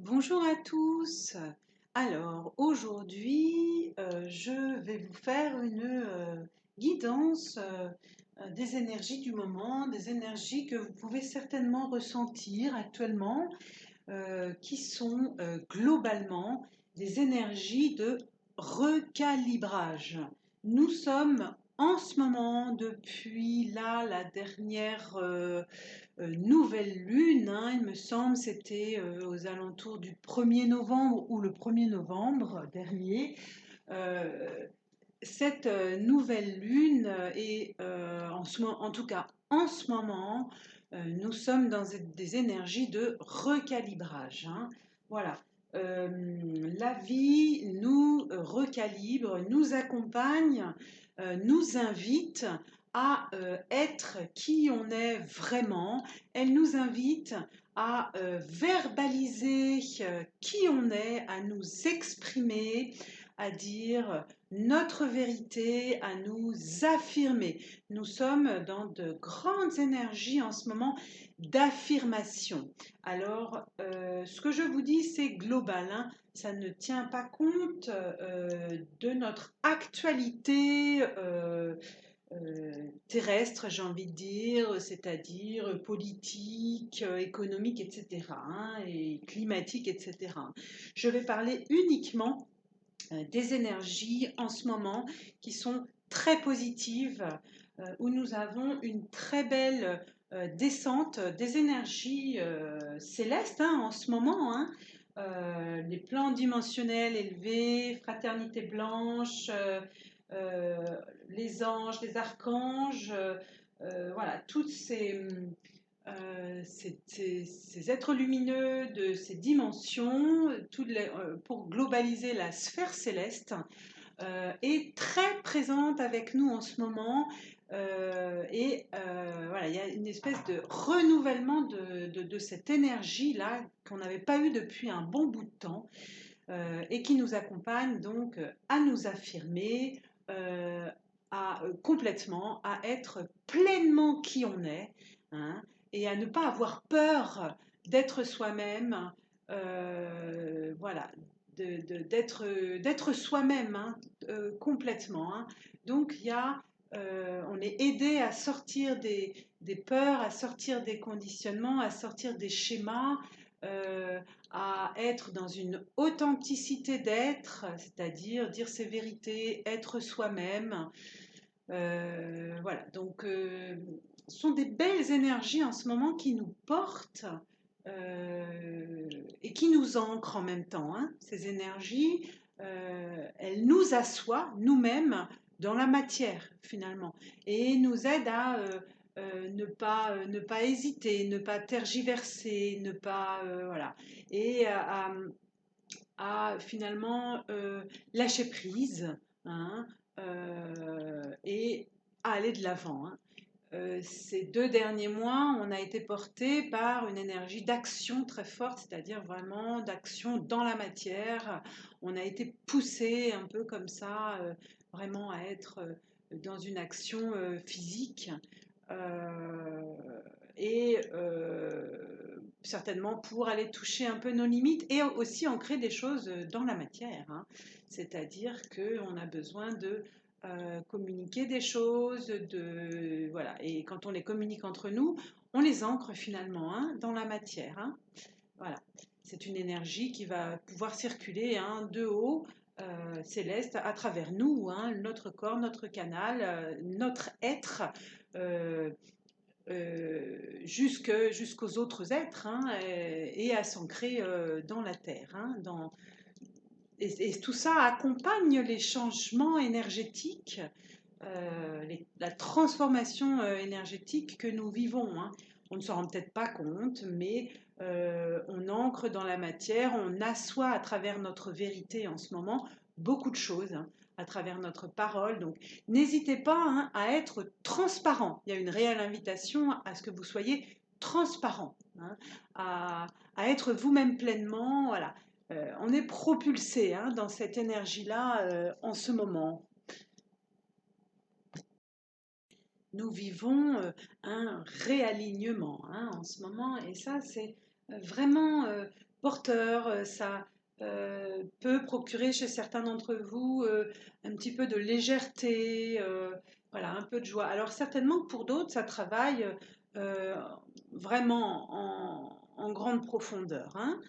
Bonjour à tous. Alors aujourd'hui, je vais vous faire une guidance des énergies du moment, des énergies que vous pouvez certainement ressentir actuellement, qui sont globalement des énergies de recalibrage. Nous sommes en ce moment, depuis là, la dernière nouvelle lune, hein, il me semble, c'était aux alentours du 1er novembre ou le 1er novembre dernier. Euh, cette nouvelle lune est, en tout cas en ce moment, nous sommes dans des énergies de recalibrage, hein. Voilà. Euh, la vie nous recalibre, nous accompagne, nous invite à être qui on est vraiment. Elle nous invite à verbaliser qui on est, à nous exprimer, à dire notre vérité, à nous affirmer. Nous sommes dans de grandes énergies en ce moment d'affirmation. Alors, ce que je vous dis, c'est global, hein. Ça ne tient pas compte de notre actualité terrestre, j'ai envie de dire, c'est-à-dire politique, économique, etc., hein, et climatique, etc. Je vais parler uniquement des énergies en ce moment qui sont très positives, où nous avons une très belle descente des énergies célestes, hein, en ce moment, hein. Les plans dimensionnels élevés, fraternité blanche, les anges, les archanges, voilà, toutes ces êtres lumineux de ces dimensions, pour globaliser la sphère céleste, est très présente avec nous en ce moment. Voilà, il y a une espèce de renouvellement de cette énergie-là qu'on n'avait pas eu depuis un bon bout de temps, et qui nous accompagne donc à nous affirmer, complètement, à être pleinement qui on est, hein, et à ne pas avoir peur d'être soi-même, voilà, d'être soi-même, hein, complètement, hein. Donc on est aidé à sortir des peurs, à sortir des conditionnements, à sortir des schémas, euh, à être dans une authenticité d'être, c'est-à-dire dire ses vérités, être soi-même. Voilà, donc ce sont des belles énergies en ce moment qui nous portent et qui nous ancrent en même temps, hein. Ces énergies, elles nous assoient nous-mêmes dans la matière finalement et nous aident à ne pas hésiter, ne pas tergiverser, ne pas voilà, et à finalement lâcher prise, hein, et à aller de l'avant, hein. Ces 2 derniers mois, on a été porté par une énergie d'action très forte, c'est-à-dire vraiment d'action dans la matière. On a été poussé un peu comme ça, vraiment à être dans une action physique. Euh, Certainement pour aller toucher un peu nos limites et aussi ancrer des choses dans la matière, hein. C'est-à-dire qu'on a besoin de communiquer des choses, voilà. Et quand on les communique entre nous, on les ancre finalement, hein, dans la matière, hein. Voilà. C'est une énergie qui va pouvoir circuler, hein, de haut, céleste, à travers nous, hein, notre corps, notre canal, notre être, euh, jusqu'aux autres êtres, hein, et à s'ancrer dans la terre, hein, et tout ça accompagne les changements énergétiques, la transformation énergétique que nous vivons, hein. On ne s'en rend peut-être pas compte, mais on ancre dans la matière, on assoit à travers notre vérité en ce moment beaucoup de choses, hein, à travers notre parole. Donc n'hésitez pas, hein, à être transparent. Il y a une réelle invitation à ce que vous soyez transparent, hein, à être vous-même pleinement. Voilà. On est propulsé, hein, dans cette énergie-là en ce moment. Nous vivons un réalignement, hein, en ce moment, et ça, c'est vraiment porteur, ça peut procurer chez certains d'entre vous un petit peu de légèreté, voilà, un peu de joie. Alors certainement que pour d'autres, ça travaille euh, vraiment en grande profondeur, hein.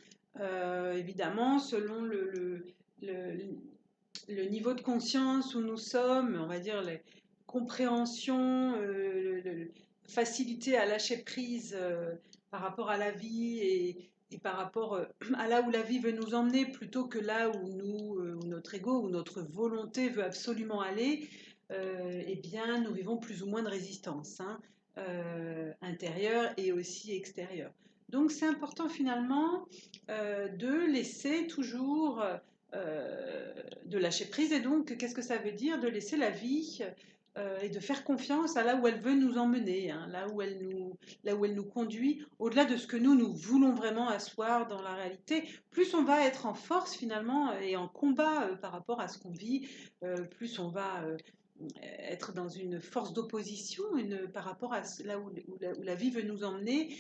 Évidemment, selon le- le niveau de conscience où nous sommes, on va dire les compréhensions, facilité à lâcher prise par rapport à la vie et par rapport à là où la vie veut nous emmener plutôt que là où où notre ego, où notre volonté veut absolument aller, eh bien, nous vivons plus ou moins de résistance, hein, intérieure et aussi extérieure. Donc, c'est important finalement de laisser toujours de lâcher prise. Et donc, qu'est-ce que ça veut dire? De laisser la vie et de faire confiance à là où elle veut nous emmener, hein, là où elle nous conduit, au-delà de ce que nous voulons vraiment asseoir dans la réalité. Plus on va être en force finalement et en combat par rapport à ce qu'on vit, plus on va être dans une force d'opposition par rapport à là où la vie veut nous emmener,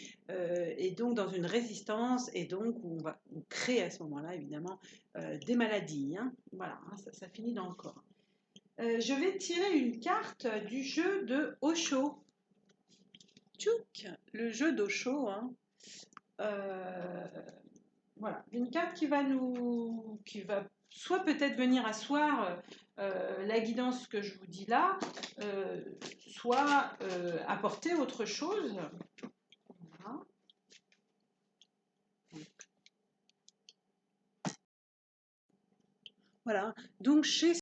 et donc dans une résistance, et donc où on crée à ce moment-là évidemment des maladies, hein. Voilà, hein, ça finit dans le corps. Je vais tirer une carte du jeu de Osho. Tchouk, le jeu d'Osho, hein. Euh, voilà, une carte qui va soit peut-être venir asseoir la guidance que je vous dis là, euh, soit apporter autre chose. Voilà. Voilà. Donc chez